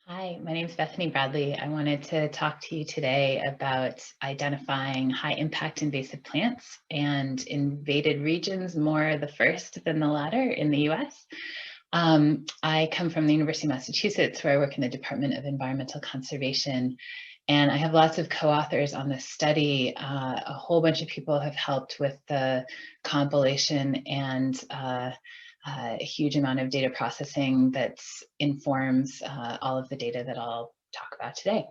Hi, my name is Bethany Bradley. I wanted to talk to you today about identifying high impact invasive plants and invaded regions, more the first than the latter in the US. I come from the University of Massachusetts, where I work in the Department of Environmental Conservation, and I have lots of co-authors on this study. A whole bunch of people have helped with the compilation and a huge amount of data processing that informs all of the data that I'll talk about today.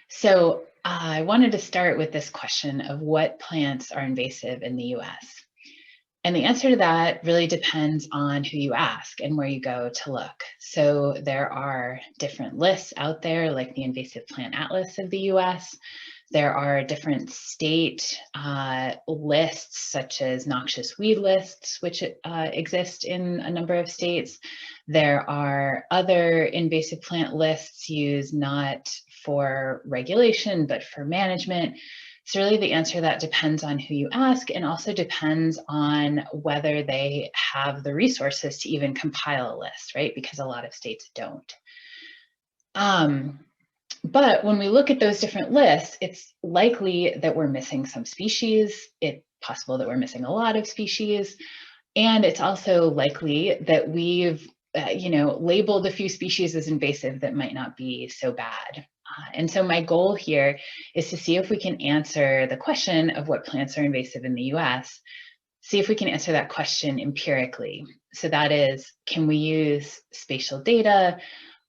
So I wanted to start with this question of what plants are invasive in the US. And the answer to that really depends on who you ask and where you go to look. So there are different lists out there, like the Invasive Plant Atlas of the US. There are different state lists, such as noxious weed lists, which exist in a number of states. There are other invasive plant lists used not for regulation, but for management. So really the answer to that depends on who you ask, and also depends on whether they have the resources to even compile a list, right? Because a lot of states don't. But when we look at those different lists, it's likely that we're missing some species. It's possible that we're missing a lot of species. And it's also likely that we've labeled a few species as invasive that might not be so bad. And so my goal here is to see if we can answer the question of what plants are invasive in the US, see if we can answer that question empirically. So that is, can we use spatial data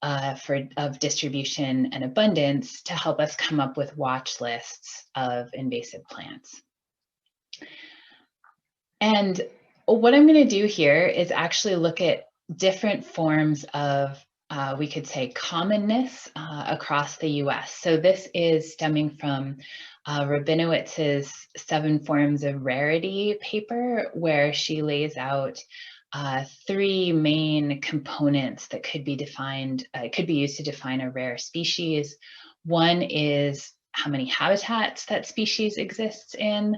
of distribution and abundance to help us come up with watch lists of invasive plants? And what I'm going to do here is actually look at different forms of, we could say, commonness across the US. So this is stemming from Rabinowitz's 7 Forms of Rarity paper, where she lays out 3 main components that could be defined, could be used to define a rare species. One is how many habitats that species exists in.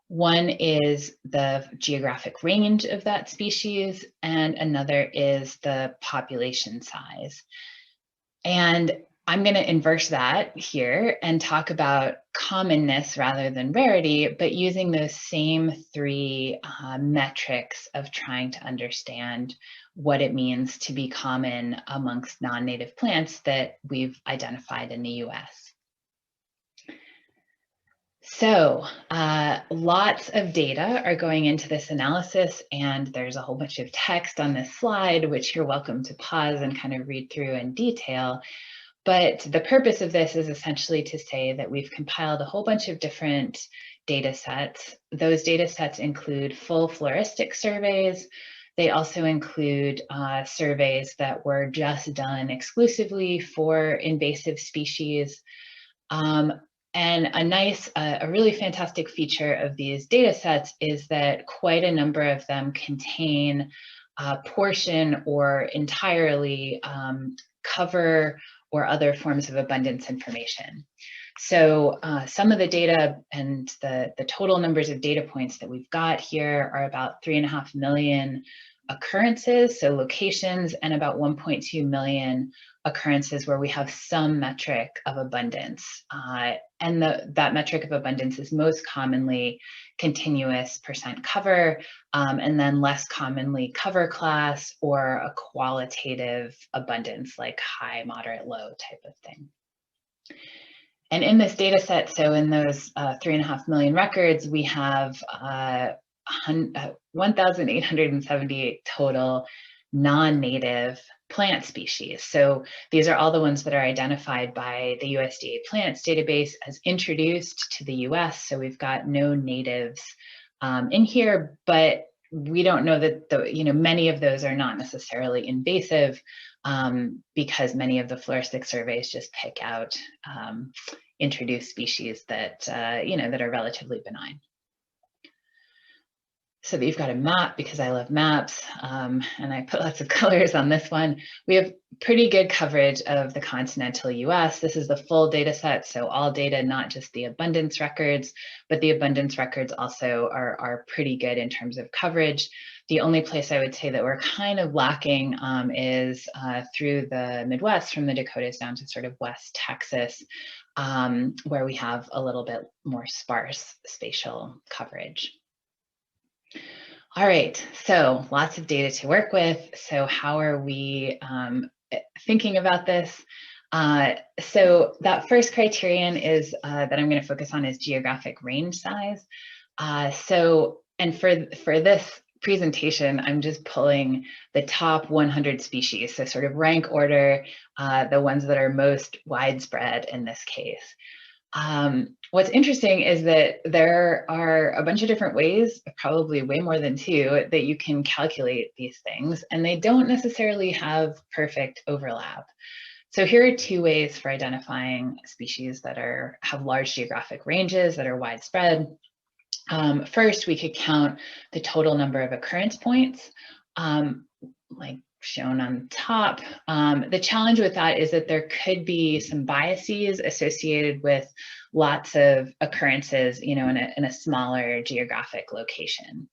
One is the geographic range of that species, and another is the population size. And I'm going to inverse that here and talk about commonness rather than rarity, but using those same 3 metrics of trying to understand what it means to be common amongst non-native plants that we've identified in the US. So lots of data are going into this analysis, and there's a whole bunch of text on this slide, which you're welcome to pause and kind of read through in detail. But the purpose of this is essentially to say that we've compiled a whole bunch of different data sets. Those data sets include full floristic surveys. They also include surveys that were just done exclusively for invasive species. And a really fantastic feature of these data sets is that quite a number of them contain portion or entirely cover or other forms of abundance information. So some of the data and the total numbers of data points that we've got here are about 3.5 million occurrences, so locations, and about 1.2 million occurrences where we have some metric of abundance. And that metric of abundance is most commonly continuous percent cover, and then less commonly cover class or a qualitative abundance like high, moderate, low type of thing. And in this data set, so in those 3.5 million records, we have 1,878 total non-native plant species. So these are all the ones that are identified by the USDA plants database as introduced to the US. So we've got no natives in here, but we don't know that many of those are not necessarily invasive, because many of the floristic surveys just pick out introduced species that that are relatively benign. So that you've got a map, because I love maps, and I put lots of colors on this one. We have pretty good coverage of the continental US. This is the full data set, so all data, not just the abundance records, but the abundance records also are pretty good in terms of coverage. The only place I would say that we're kind of lacking is through the Midwest, from the Dakotas down to sort of West Texas, where we have a little bit more sparse spatial coverage. All right, so lots of data to work with. So how are we thinking about this? So that first criterion is that I'm going to focus on is geographic range size. And for this presentation, I'm just pulling the top 100 species, so sort of rank order the ones that are most widespread in this case. What's interesting is that there are a bunch of different ways, probably way more than two, that you can calculate these things, and they don't necessarily have perfect overlap. So here are two ways for identifying species that have large geographic ranges that are widespread. First, we could count the total number of occurrence points, like shown on top. The challenge with that is that there could be some biases associated with lots of occurrences, in a smaller geographic location.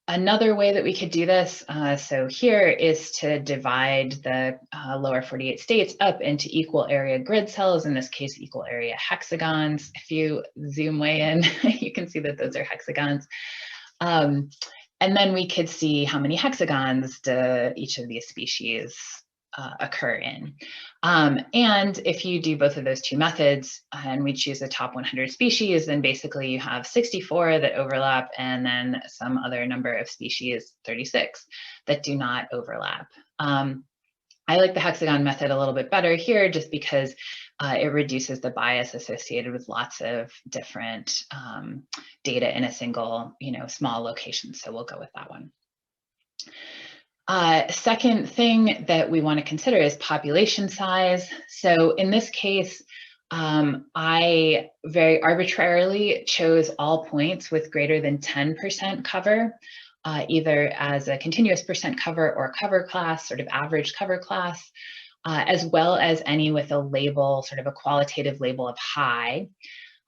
Another way that we could do this, so here, is to divide the lower 48 states up into equal area grid cells, in this case, equal area hexagons. If you zoom way in, you can see that those are hexagons. And then we could see how many hexagons do each of these species occur in. And if you do both of those two methods and we choose the top 100 species, then basically you have 64 that overlap and then some other number of species, 36, that do not overlap. I like the hexagon method a little bit better here just because it reduces the bias associated with lots of different data in a single, small location. So we'll go with that one. Second thing that we want to consider is population size. So in this case, I very arbitrarily chose all points with greater than 10% cover, either as a continuous percent cover or cover class, sort of average cover class, as well as any with a label, sort of a qualitative label of high.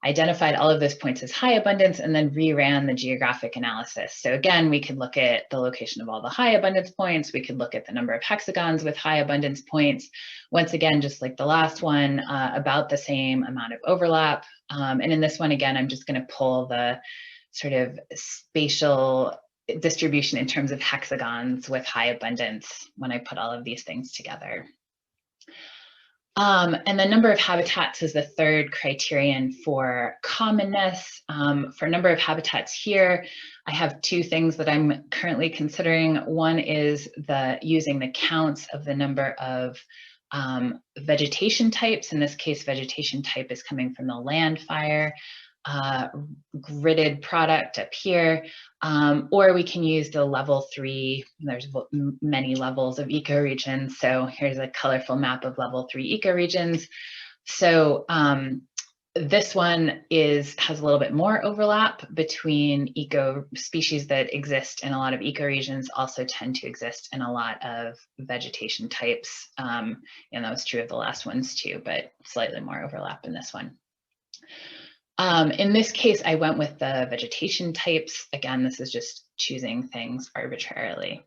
Identified all of those points as high abundance and then reran the geographic analysis. So again, we could look at the location of all the high abundance points. We could look at the number of hexagons with high abundance points. Once again, just like the last one, about the same amount of overlap. And in this one, again, I'm just going to pull the sort of spatial distribution in terms of hexagons with high abundance when I put all of these things together. And the number of habitats is the third criterion for commonness. For number of habitats here, I have two things that I'm currently considering. One is using the counts of the number of vegetation types. In this case, vegetation type is coming from the land fire gridded product up here, or we can use the level 3. There's many levels of ecoregions. So here's a colorful map of level 3 ecoregions. So this one has a little bit more overlap between species that exist in a lot of ecoregions, also tend to exist in a lot of vegetation types. And that was true of the last ones too, but slightly more overlap in this one. In this case, I went with the vegetation types. Again, this is just choosing things arbitrarily.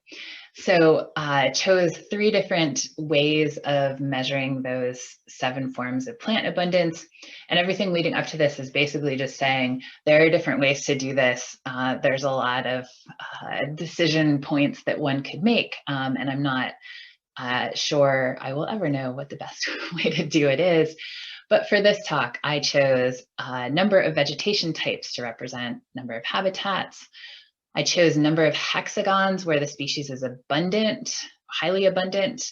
So I chose 3 different ways of measuring those 7 forms of plant abundance. And everything leading up to this is basically just saying there are different ways to do this. There's a lot of decision points that one could make. And I'm not sure I will ever know what the best way to do it is. But for this talk, I chose a number of vegetation types to represent number of habitats. I chose number of hexagons where the species is abundant, highly abundant,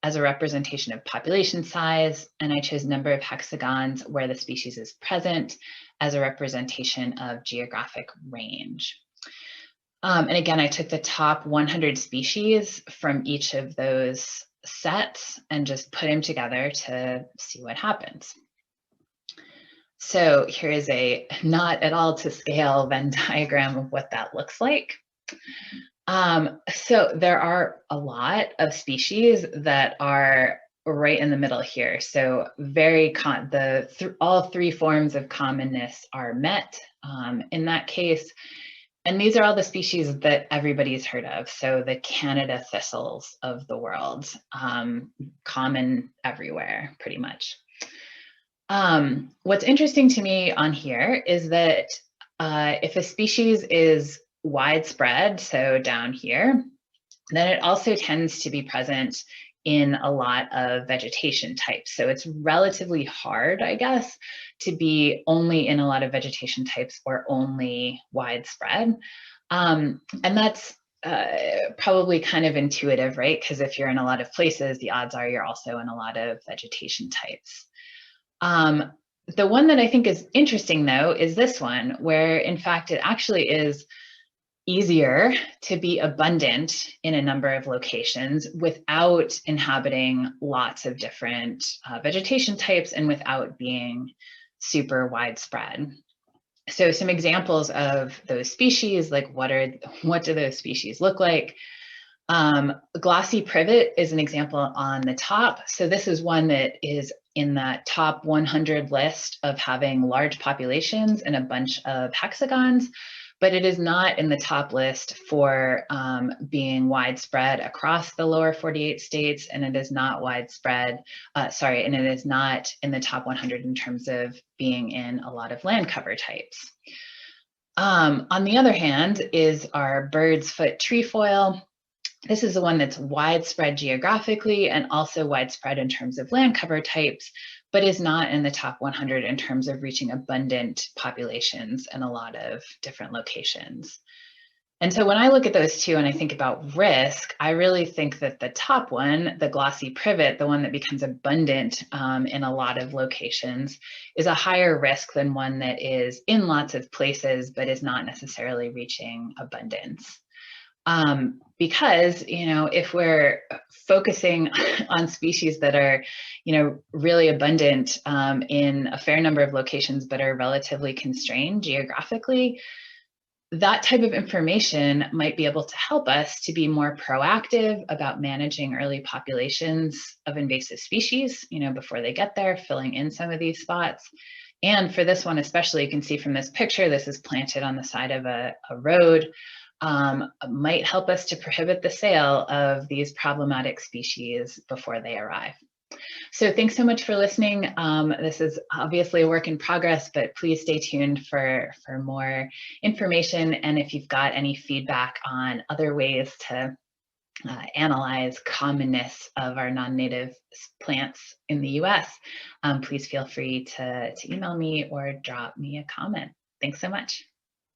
as a representation of population size. And I chose number of hexagons where the species is present as a representation of geographic range. And again, I took the top 100 species from each of those sets and just put them together to see what happens. So here is a not at all to scale Venn diagram of what that looks like. So there are a lot of species that are right in the middle here. So all 3 forms of commonness are met in that case. And these are all the species that everybody's heard of. So the Canada thistles of the world, common everywhere, pretty much. What's interesting to me on here is that if a species is widespread, so down here, then it also tends to be present in a lot of vegetation types. So it's relatively hard, I guess, to be only in a lot of vegetation types or only widespread. And that's probably kind of intuitive, right? Because if you're in a lot of places, the odds are you're also in a lot of vegetation types. The one that I think is interesting, though, is this one, where in fact it actually is easier to be abundant in a number of locations without inhabiting lots of different vegetation types and without being super widespread. So some examples of those species, like what do those species look like? Glossy privet is an example on the top. So this is one that is in that top 100 list of having large populations and a bunch of hexagons, but it is not in the top list for being widespread across the lower 48 states, and it is not widespread, and it is not in the top 100 in terms of being in a lot of land cover types. On the other hand is our bird's foot trefoil. This is the one that's widespread geographically and also widespread in terms of land cover types, but is not in the top 100 in terms of reaching abundant populations in a lot of different locations. And so when I look at those two and I think about risk, I really think that the top one, the glossy privet, the one that becomes abundant in a lot of locations, is a higher risk than one that is in lots of places, but is not necessarily reaching abundance. Because, if we're focusing on species that are, really abundant in a fair number of locations, but are relatively constrained geographically, that type of information might be able to help us to be more proactive about managing early populations of invasive species, before they get there, filling in some of these spots. And for this one especially, you can see from this picture, this is planted on the side of a road. Might help us to prohibit the sale of these problematic species before they arrive. So thanks so much for listening. This is obviously a work in progress, but please stay tuned for more information. And if you've got any feedback on other ways to analyze commonness of our non-native plants in the US, please feel free to email me or drop me a comment. Thanks so much.